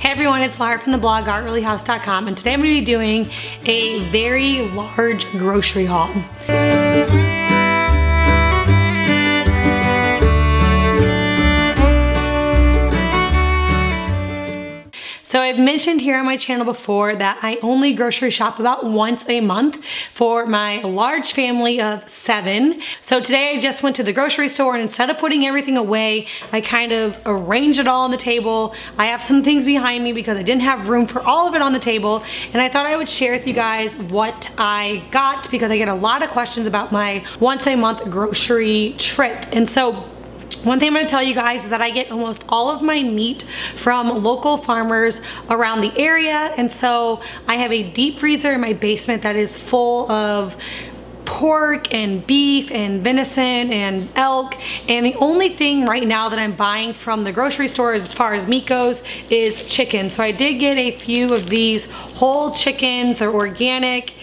Hey everyone, it's Laura from the blog artreallyhouse.com, and today I'm going to be doing a very large grocery haul. So I've mentioned here on my channel before that I only grocery shop about once a month for my large family of 7. So today I just went to the grocery store, and instead of putting everything away, I kind of arranged it all on the table. I have some things behind me because I didn't have room for all of it on the table, and I thought I would share with you guys what I got because I get a lot of questions about my once a month grocery trip. And so one thing I'm going to tell you guys is that I get almost all of my meat from local farmers around the area, and so I have a deep freezer in my basement that is full of pork and beef and venison and elk, and the only thing right now that I'm buying from the grocery store as far as meat goes is chicken. So I did get a few of these whole chickens. They're organic,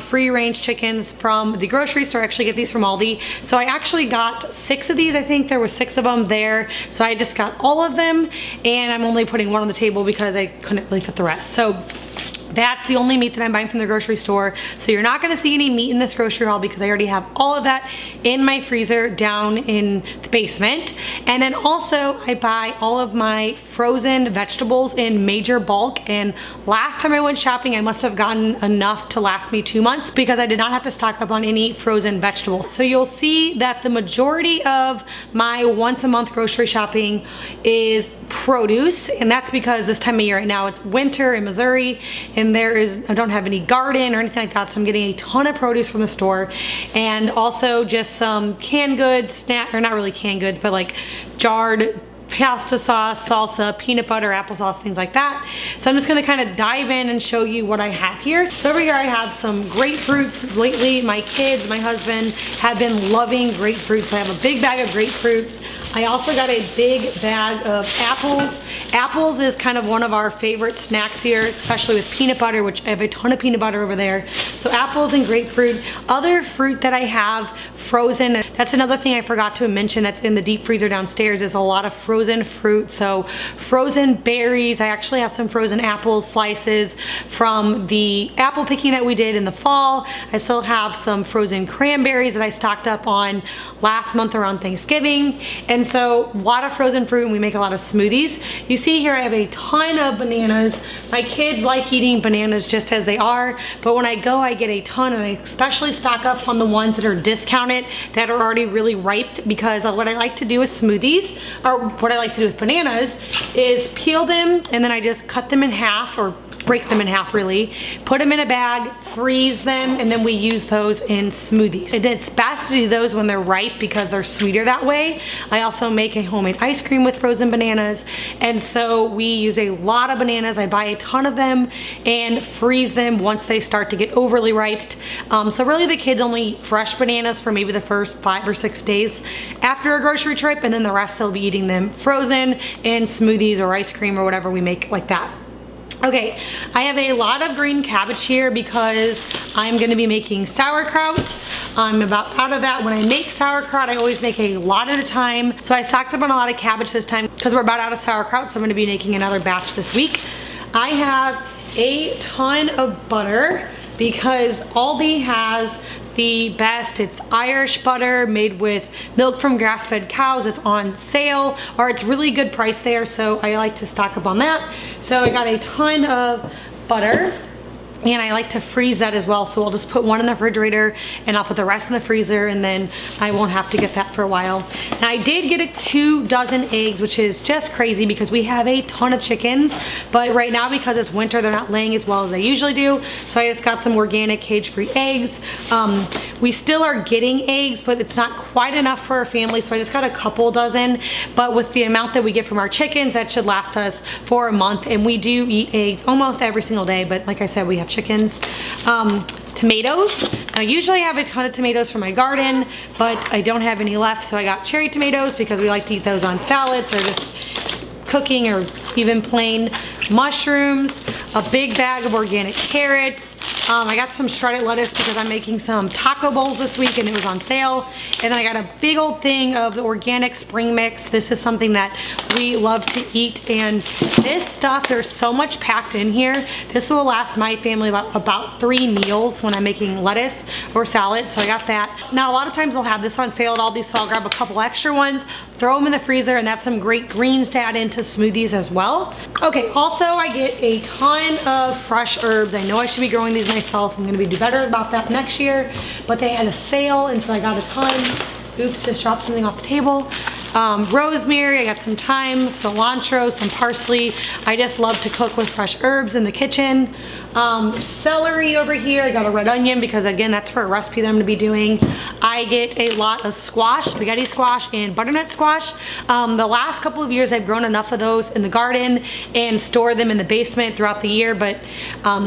free range chickens from the grocery store. I actually get these from Aldi. So I actually got 6 of these. I think there were 6 of them there. So I just got all of them, and I'm only putting one on the table because I couldn't really fit the rest. So that's the only meat that I'm buying from the grocery store. So you're not gonna see any meat in this grocery haul because I already have all of that in my freezer down in the basement. And then also I buy all of my frozen vegetables in major bulk. And last time I went shopping, I must have gotten enough to last me 2 months because I did not have to stock up on any frozen vegetables. So you'll see that the majority of my once a month grocery shopping is produce, and that's because this time of year right now it's winter in Missouri, and I don't have any garden or anything like that, so I'm getting a ton of produce from the store, and also just some canned goods, or not really canned goods, but like jarred pasta sauce, salsa, peanut butter, applesauce, things like that. So I'm just gonna kind of dive in and show you what I have here. So over here I have some grapefruits. Lately my kids, my husband have been loving grapefruits. So I have a big bag of grapefruits. I also got a big bag of apples. Apples is kind of one of our favorite snacks here, especially with peanut butter, which I have a ton of peanut butter over there. So apples and grapefruit. Other fruit that I have frozen, that's another thing I forgot to mention that's in the deep freezer downstairs, is a lot of frozen fruit. So frozen berries. I actually have some frozen apple slices from the apple picking that we did in the fall. I still have some frozen cranberries that I stocked up on last month around Thanksgiving. And so a lot of frozen fruit, and we make a lot of smoothies. You see here I have a ton of bananas. My kids like eating bananas just as they are, but when I go I get a ton, and I especially stock up on the ones that are discounted, that are already really ripe, because what I like to do with smoothies, or what I like to do with bananas, is peel them and then I just cut them in half, or break them in half really, put them in a bag, freeze them, and then we use those in smoothies. And it's best to do those when they're ripe because they're sweeter that way. I also make a homemade ice cream with frozen bananas, and so we use a lot of bananas. I buy a ton of them and freeze them once they start to get overly ripe. So really the kids only eat fresh bananas for maybe the first 5 or 6 days after a grocery trip, and then the rest they'll be eating them frozen in smoothies or ice cream or whatever we make like that. Okay, I have a lot of green cabbage here because I'm gonna be making sauerkraut. I'm about out of that. When I make sauerkraut, I always make a lot at a time. So I stocked up on a lot of cabbage this time because we're about out of sauerkraut, so I'm gonna be making another batch this week. I have a ton of butter because Aldi has the best. It's Irish butter made with milk from grass-fed cows. It's on sale, or it's really good price there, so I like to stock up on that. So I got a ton of butter, and I like to freeze that as well, so I'll just put one in the refrigerator and I'll put the rest in the freezer, and then I won't have to get that for a while. Now I did get 2 dozen eggs, which is just crazy because we have a ton of chickens, but right now because it's winter they're not laying as well as they usually do, so I just got some organic cage-free eggs. We still are getting eggs, but it's not quite enough for our family, so I just got a couple dozen, but with the amount that we get from our chickens, that should last us for a month, and we do eat eggs almost every single day, but like I said, we have chickens. Tomatoes. I usually have a ton of tomatoes from my garden, but I don't have any left, so I got cherry tomatoes because we like to eat those on salads or just cooking, or even plain. Mushrooms, a big bag of organic carrots, I got some shredded lettuce because I'm making some taco bowls this week and it was on sale. And then I got a big old thing of the organic spring mix. This is something that we love to eat, and this stuff, there's so much packed in here. This will last my family about 3 meals when I'm making lettuce or salad, so I got that. Now, a lot of times they'll have this on sale at Aldi, so I'll grab a couple extra ones, throw them in the freezer, and that's some great greens to add into smoothies as well. Okay, also I get a ton of fresh herbs. I know I should be growing these myself. I'm gonna do better about that next year, but they had a sale, and so I got a ton. Oops, just dropped something off the table. Rosemary, I got some thyme, cilantro, some parsley. I just love to cook with fresh herbs in the kitchen. Celery over here, I got a red onion because again, that's for a recipe that I'm gonna be doing. I get a lot of squash, spaghetti squash and butternut squash. The last couple of years I've grown enough of those in the garden and stored them in the basement throughout the year, but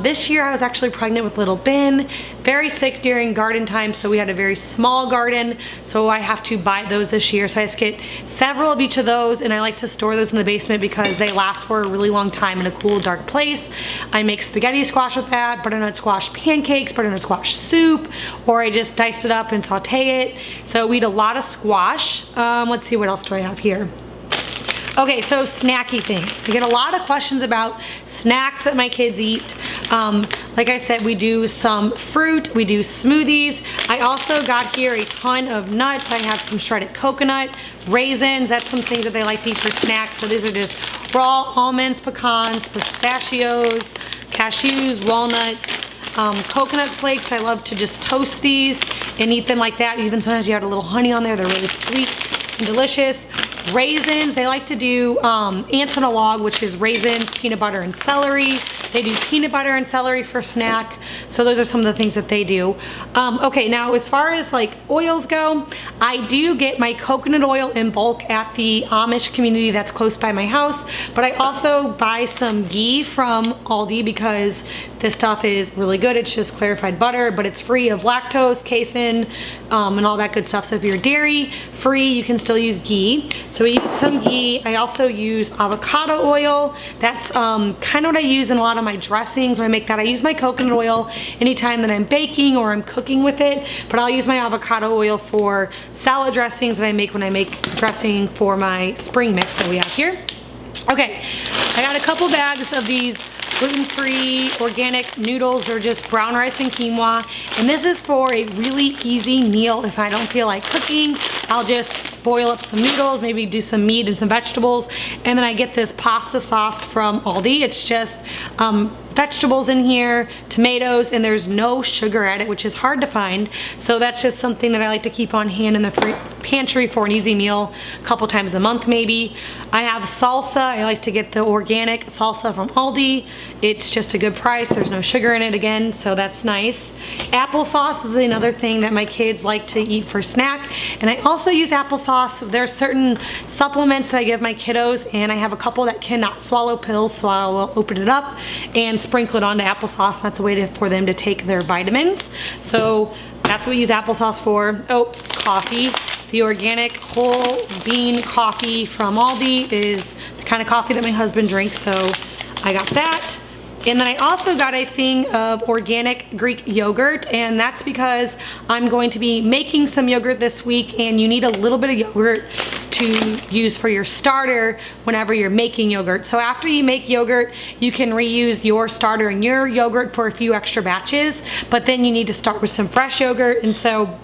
this year I was actually pregnant with little Ben, very sick during garden time, so we had a very small garden, so I have to buy those this year. So I just get several of each of those, and I like to store those in the basement because they last for a really long time in a cool, dark place. I make spaghetti squash with that, butternut squash pancakes, butternut squash soup, or I just dice it up and saute it. So we eat a lot of squash. Let's see, what else do I have here? Okay, so snacky things. I get a lot of questions about snacks that my kids eat. Like I said, we do some fruit, we do smoothies. I also got here a ton of nuts. I have some shredded coconut, raisins. That's some things that they like to eat for snacks. So these are just raw almonds, pecans, pistachios, cashews, walnuts, coconut flakes. I love to just toast these and eat them like that. Even sometimes you add a little honey on there. They're really sweet and delicious. Raisins, they like to do ants on a log, which is raisins, peanut butter, and celery. They do peanut butter and celery for snack. So those are some of the things that they do. Okay, now as far as like oils go, I do get my coconut oil in bulk at the Amish community that's close by my house, but I also buy some ghee from Aldi because this stuff is really good. It's just clarified butter, but it's free of lactose, casein, and all that good stuff. So if you're dairy free, you can still use ghee. So we use some ghee. I also use avocado oil. That's kind of what I use in a lot of my dressings when I make that. I use my coconut oil anytime that I'm baking or I'm cooking with it, but I'll use my avocado oil for salad dressings that I make when I make dressing for my spring mix that we have here. Okay, I got a couple bags of these gluten-free organic noodles. They're just brown rice and quinoa, and this is for a really easy meal. If I don't feel like cooking, I'll just boil up some noodles, maybe do some meat and some vegetables, and then I get this pasta sauce from Aldi. It's just vegetables in here, tomatoes, and there's no sugar at it, which is hard to find. So that's just something that I like to keep on hand in the pantry for an easy meal a couple times a month maybe. I have salsa. I like to get the organic salsa from Aldi. It's just a good price. There's no sugar in it again, so that's nice. Applesauce is another thing that my kids like to eat for snack, and I also use applesauce. There's certain supplements that I give my kiddos, and I have a couple that cannot swallow pills, so I will open it up and sprinkle it onto applesauce. That's a way for them to take their vitamins. So that's what we use applesauce for. Oh, coffee. The organic whole bean coffee from Aldi is the kind of coffee that my husband drinks, so I got that. And then I also got a thing of organic Greek yogurt, and that's because I'm going to be making some yogurt this week, and you need a little bit of yogurt to use for your starter whenever you're making yogurt. So after you make yogurt, you can reuse your starter and your yogurt for a few extra batches, but then you need to start with some fresh yogurt, and so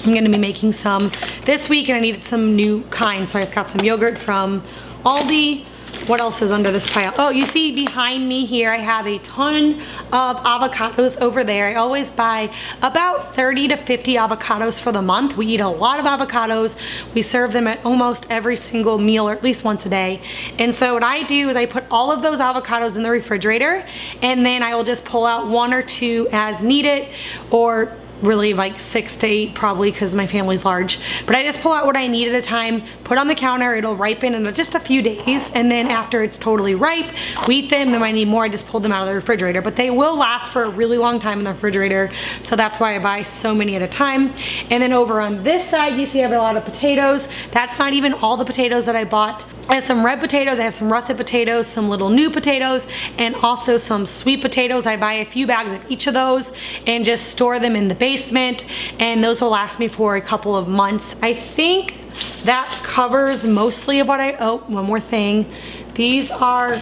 I'm gonna be making some this week, and I needed some new kinds, so I just got some yogurt from Aldi. What else is under this pile? Oh, you see behind me here, I have a ton of avocados over there. I always buy about 30 to 50 avocados for the month. We eat a lot of avocados. We serve them at almost every single meal, or at least once a day. And so what I do is I put all of those avocados in the refrigerator, and then I will just pull out 1 or 2 as needed, or really like 6 to 8 probably, because my family's large. But I just pull out what I need at a time, put on the counter, it'll ripen in just a few days, and then after it's totally ripe, we eat them. Then I need more, I just pull them out of the refrigerator. But they will last for a really long time in the refrigerator, so that's why I buy so many at a time. And then over on this side, you see I have a lot of potatoes. That's not even all the potatoes that I bought. I have some red potatoes, I have some russet potatoes, some little new potatoes, and also some sweet potatoes. I buy a few bags of each of those and just store them in the basement, and those will last me for a couple of months. I think that covers mostly of what oh, one more thing. These are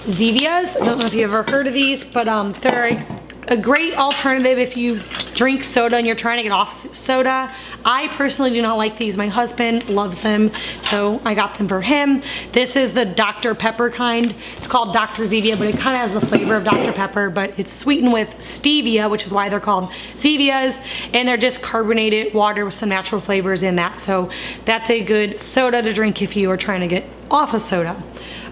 Zevias. I don't know if you've ever heard of these, but they're a great alternative if you drink soda and you're trying to get off soda. I personally do not like these. My husband loves them, so I got them for him. This is the Dr. Pepper kind. It's called Dr. Zevia, but it kind of has the flavor of Dr. Pepper, but it's sweetened with stevia, which is why they're called Zevias, and they're just carbonated water with some natural flavors in that. So that's a good soda to drink if you are trying to get off of soda.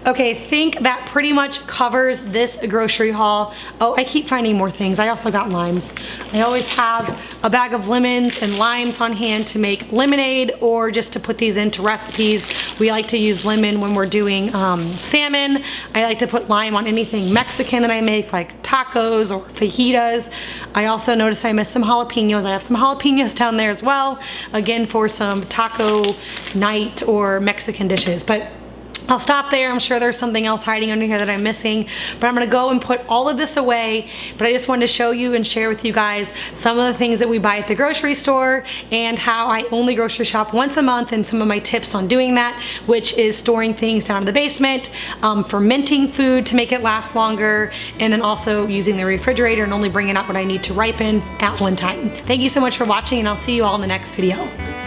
Okay, I think that pretty much covers this grocery haul. Oh, I keep finding more things. I also got limes. I always have a bag of lemons and limes on hand to make lemonade or just to put these into recipes. We like to use lemon when we're doing salmon. I like to put lime on anything Mexican that I make, like tacos or fajitas. I also noticed I missed some jalapenos. I have some jalapenos down there as well, again for some taco night or Mexican dishes. But I'll stop there. I'm sure there's something else hiding under here that I'm missing, but I'm gonna go and put all of this away. But I just wanted to show you and share with you guys some of the things that we buy at the grocery store and how I only grocery shop once a month, and some of my tips on doing that, which is storing things down in the basement, fermenting food to make it last longer, and then also using the refrigerator and only bringing out what I need to ripen at one time. Thank you so much for watching, and I'll see you all in the next video.